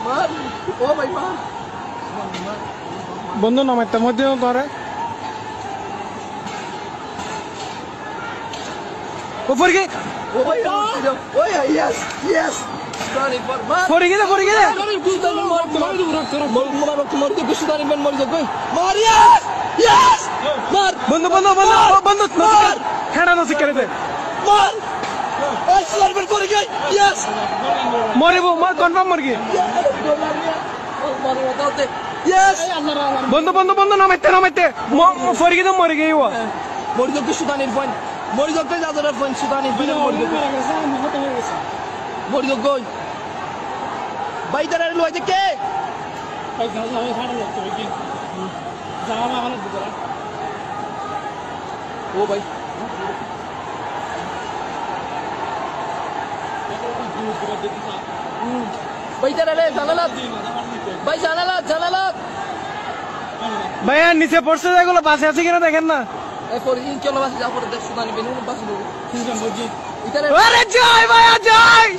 মার ও ভাই মার বন্ধু নামাইতে মধ্যে ধরে উপর কি ও ভাই ওই yes yes Sudaani par mar পড়ে গেলে Mari Sudaani mar mar de Sudaani ben mar de mar yes yes mar বন্ধু হেডা নসি করে দে mar ay Sudaani ben pore gay yes মরিব কনফার্ম মরগি mar bataate yes বন্ধু নামাইতে পড়ে গেলে মরে গই ও mori de Sudaani point mori de যাদের point Sudaani ben mori de goy ভাই তারা লই যে কে ভাই জানা আমি ফাড়া লাগতো কি জানা মা হলো বুঝরা ও ভাই ভাই তারা রে জানালা ভাই জানালা ভাইয়া নিচে পড়ছে এগুলো বাসে আছে কিনা দেখেন না এরপর ইনশাআল্লাহ বাসে যাওয়ার পরে দেখ সুদানি বেনুন বাসে দেবো আরে জয় ভাইয়া জয়